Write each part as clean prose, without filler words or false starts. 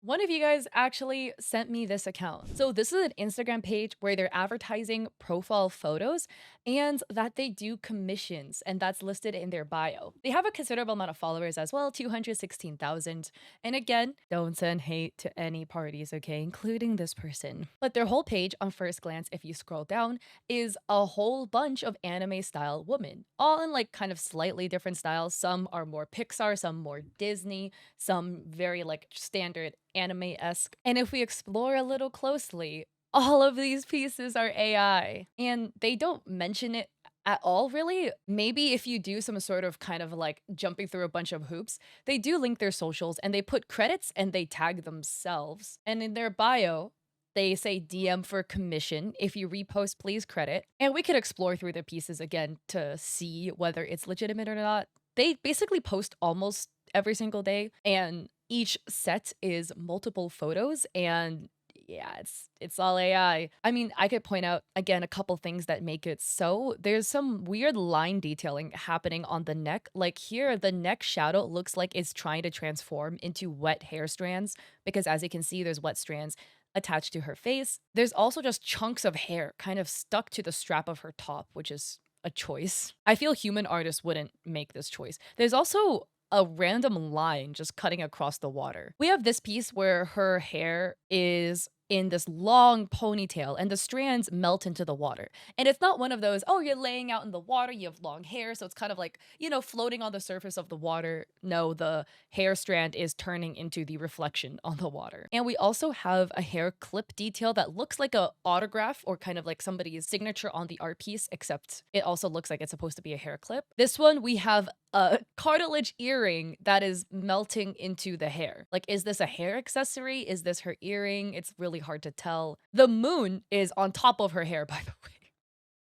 One of you guys actually sent me this account. So this is an Instagram page where they're advertising profile photos and that they do commissions, and that's listed in their bio. They have a considerable amount of followers as well, 216,000. And again, don't send hate to any parties, okay, including this person. But their whole page on first glance, if you scroll down, is a whole bunch of anime style women, all in like kind of slightly different styles. Some are more Pixar, some more Disney, some very like standard anime-esque. And if we explore a little closely, all of these pieces are AI. And they don't mention it at all, really. Maybe if you do some sort of kind of like jumping through a bunch of hoops, they do link their socials and they put credits and they tag themselves. And in their bio, they say DM for commission. If you repost, please credit. And we could explore through the pieces again to see whether it's legitimate or not. They basically post almost every single day, and each set is multiple photos, and yeah, it's all AI. I mean, I could point out again a couple things that make it so. There's some weird line detailing happening on the neck. Like here, the neck shadow looks like it's trying to transform into wet hair strands because as you can see, there's wet strands attached to her face. There's also just chunks of hair kind of stuck to the strap of her top, which is a choice. I feel human artists wouldn't make this choice. There's also a random line just cutting across the water. We have this piece where her hair is in this long ponytail and the strands melt into the water. And it's not one of those, oh, you're laying out in the water, you have long hair, so it's kind of like, floating on the surface of the water. No, the hair strand is turning into the reflection on the water. And we also have a hair clip detail that looks like a autograph or kind of like somebody's signature on the art piece, except it also looks like it's supposed to be a hair clip. This one, we have a cartilage earring that is melting into the hair. Like, is this a hair accessory? Is this her earring? It's really hard to tell. The moon is on top of her hair, by the way.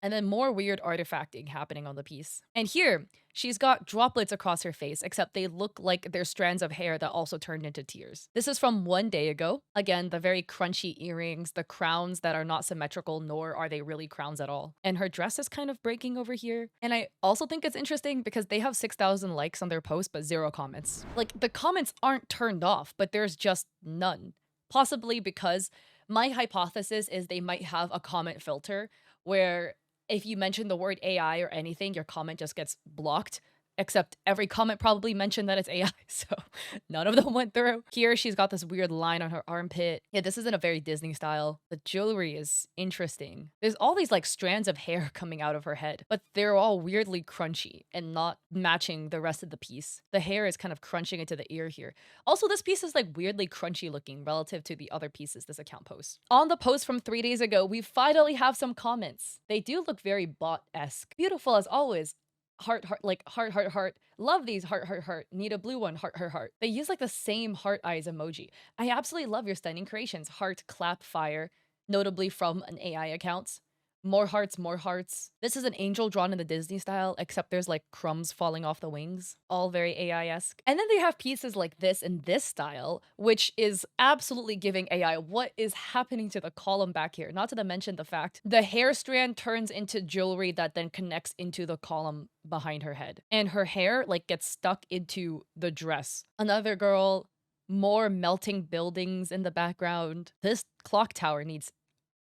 And then more weird artifacting happening on the piece. And here, she's got droplets across her face, except they look like they're strands of hair that also turned into tears. This is from one day ago. Again, the very crunchy earrings, the crowns that are not symmetrical, nor are they really crowns at all. And her dress is kind of breaking over here. And I also think it's interesting because they have 6,000 likes on their post, but 0 comments. Like, the comments aren't turned off, but there's just none. Possibly because my hypothesis is they might have a comment filter where if you mention the word AI or anything, your comment just gets blocked. Except every comment probably mentioned that it's AI, so none of them went through. Here, she's got this weird line on her armpit. Yeah, this isn't a very Disney style. The jewelry is interesting. There's all these like strands of hair coming out of her head, but they're all weirdly crunchy and not matching the rest of the piece. The hair is kind of crunching into the ear here. Also, this piece is like weirdly crunchy looking relative to the other pieces this account posts. On the post from 3 days ago, we finally have some comments. They do look very bot-esque. Beautiful as always. Heart, heart, like heart, heart, heart. Love these heart, heart, heart. Need a blue one, heart, heart, heart. They use like the same heart eyes emoji. I absolutely love your stunning creations. Heart, clap, fire, notably from an AI account. More hearts, more hearts. This is an angel drawn in the Disney style, except there's like crumbs falling off the wings. All very AI-esque. And then they have pieces like this in this style, which is absolutely giving AI. What is happening to the column back here? Not to mention the fact the hair strand turns into jewelry that then connects into the column behind her head. And her hair like gets stuck into the dress. Another girl, more melting buildings in the background. This clock tower needs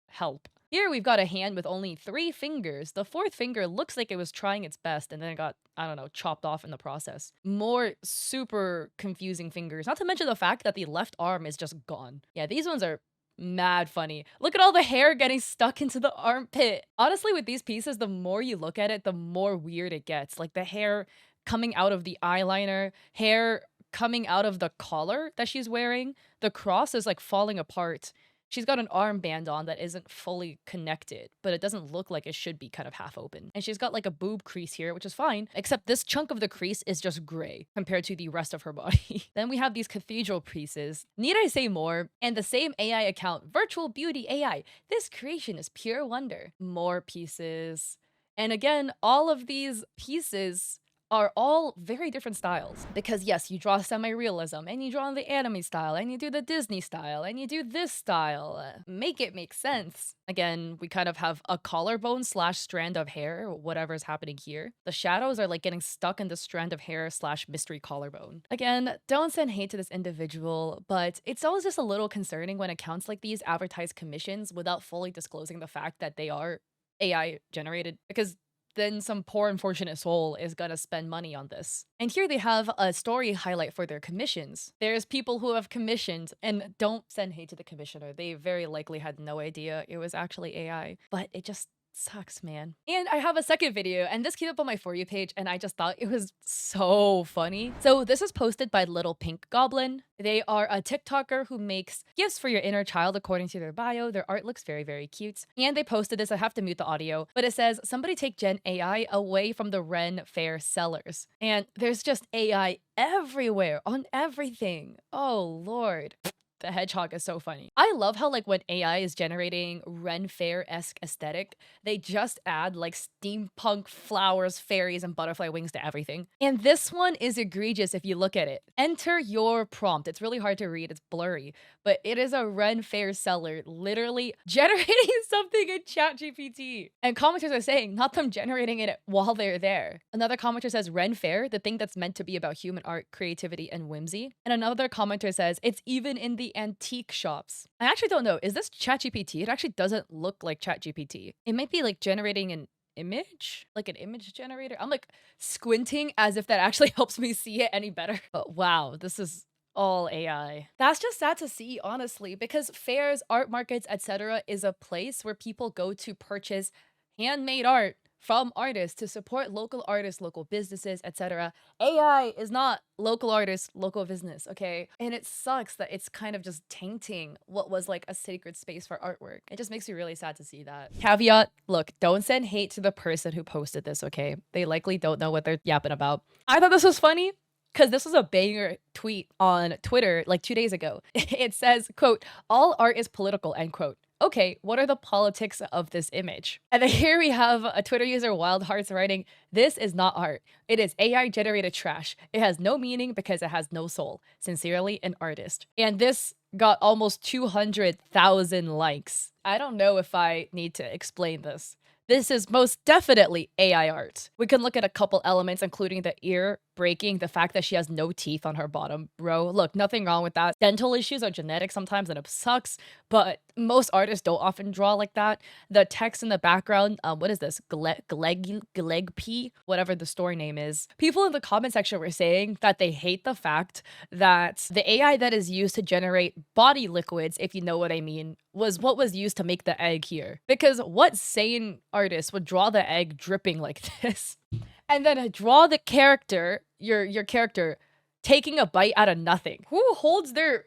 help. Here we've got a hand with only 3 fingers. The 4th finger looks like it was trying its best and then it got, I don't know, chopped off in the process. More super confusing fingers. Not to mention the fact that the left arm is just gone. Yeah, these ones are mad funny. Look at all the hair getting stuck into the armpit. Honestly, with these pieces, the more you look at it, the more weird it gets. Like the hair coming out of the eyeliner, hair coming out of the collar that she's wearing. The cross is like falling apart. She's got an armband on that isn't fully connected, but it doesn't look like it should be kind of half open. And she's got like a boob crease here, which is fine, except this chunk of the crease is just gray compared to the rest of her body. Then we have these cathedral pieces. Need I say more? And the same AI account, Virtual Beauty AI. This creation is pure wonder. More pieces. And again, all of these pieces are all very different styles. Because yes, you draw semi-realism, and you draw the anime style, and you do the Disney style, and you do this style. Make it make sense. Again, we kind of have a collarbone slash strand of hair, whatever's happening here. The shadows are like getting stuck in the strand of hair slash mystery collarbone. Again, don't send hate to this individual, but it's always just a little concerning when accounts like these advertise commissions without fully disclosing the fact that they are AI generated, because then some poor unfortunate soul is gonna spend money on this. And here they have a story highlight for their commissions. There's people who have commissioned, and don't send hate to the commissioner. They very likely had no idea it was actually AI, but it just sucks, man. And I have a second video, and this came up on my For You page, and I just thought it was so funny. So this is posted by Little Pink Goblin. They are a TikToker who makes gifts for your inner child according to their bio. Their art looks very, very cute. And they posted this, I have to mute the audio, but it says, somebody take Gen AI away from the Ren Fair sellers. And there's just AI everywhere on everything. Oh, Lord. The hedgehog is so funny. I love how like when AI is generating Ren Fair-esque aesthetic, they just add like steampunk flowers, fairies, and butterfly wings to everything. And this one is egregious if you look at it. Enter your prompt. It's really hard to read, it's blurry, but it is a Ren Fair seller literally generating something in ChatGPT. And commenters are saying, not them generating it while they're there. Another commenter says, Ren Fair, the thing that's meant to be about human art, creativity, and whimsy. And another commenter says, it's even in the antique shops. I actually don't know. Is this ChatGPT? It actually doesn't look like ChatGPT. It might be like generating an image, like an image generator. I'm like squinting as if that actually helps me see it any better. But wow, this is all AI. That's just sad to see, honestly, because fairs, art markets, etc. is a place where people go to purchase handmade art from artists to support local artists, local businesses, etc. AI is not local artists, local business, okay? And it sucks that it's kind of just tainting what was like a sacred space for artwork. It just makes me really sad to see that. Caveat, look, don't send hate to the person who posted this, okay? They likely don't know what they're yapping about. I thought this was funny because this was a banger tweet on Twitter like 2 days ago. It says, quote, all art is political, end quote. Okay, what are the politics of this image? And then here we have a Twitter user, Wild Hearts, writing, this is not art. It is AI generated trash. It has no meaning because it has no soul. Sincerely, an artist. And this got almost 200,000 likes. I don't know if I need to explain this. This is most definitely AI art. We can look at a couple elements, including the ear breaking, the fact that she has no teeth on her bottom row. Look, nothing wrong with that. Dental issues are genetic sometimes and it sucks, but most artists don't often draw like that. The text in the background, what is this? Glegpee? Whatever the story name is. People in the comment section were saying that they hate the fact that the AI that is used to generate body liquids, if you know what I mean, was what was used to make the egg here. Because what sane artist would draw the egg dripping like this? And then draw the character, your character, taking a bite out of nothing. Who holds their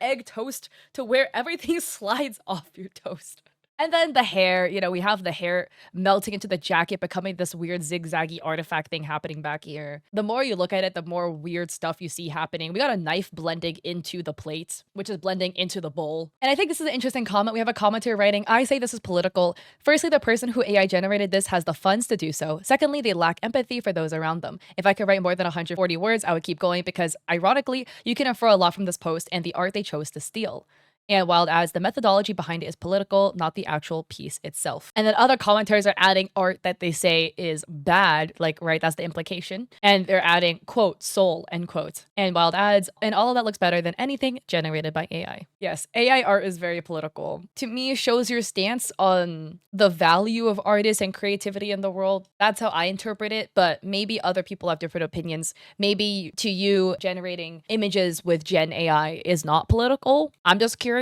egg toast to where everything slides off your toast? And then the hair, you know, we have the hair melting into the jacket, becoming this weird zigzaggy artifact thing happening back here. The more you look at it, the more weird stuff you see happening. We got a knife blending into the plate, which is blending into the bowl. And I think this is an interesting comment. We have a commenter writing, I say this is political. Firstly, the person who AI generated this has the funds to do so. Secondly, they lack empathy for those around them. If I could write more than 140 words, I would keep going because, ironically, you can infer a lot from this post and the art they chose to steal. And Wild adds, the methodology behind it is political, not the actual piece itself. And then other commenters are adding art that they say is bad, like, right, that's the implication. And they're adding, quote, soul, end quote. And Wild adds, and all of that looks better than anything generated by AI. Yes, AI art is very political. To me, it shows your stance on the value of artists and creativity in the world. That's how I interpret it, but maybe other people have different opinions. Maybe to you, generating images with Gen AI is not political. I'm just curious.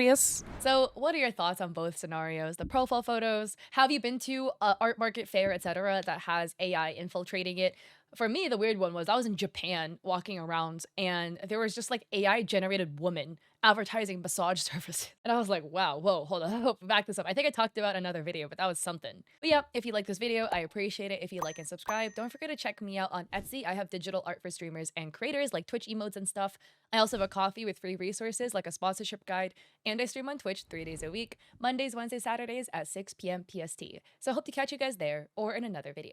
So what are your thoughts on both scenarios? The profile photos, have you been to a art market fair, etc., that has AI infiltrating it? For me, the weird one was I was in Japan walking around and there was just like AI generated woman advertising massage services. And I was like, wow, whoa, hold on, I'll back this up. I think I talked about another video, but that was something. But yeah, if you like this video, I appreciate it. If you like and subscribe, don't forget to check me out on Etsy. I have digital art for streamers and creators like Twitch emotes and stuff. I also have a coffee with free resources like a sponsorship guide, and I stream on Twitch 3 days a week, Mondays, Wednesdays, Saturdays at 6 p.m. PST. So I hope to catch you guys there or in another video.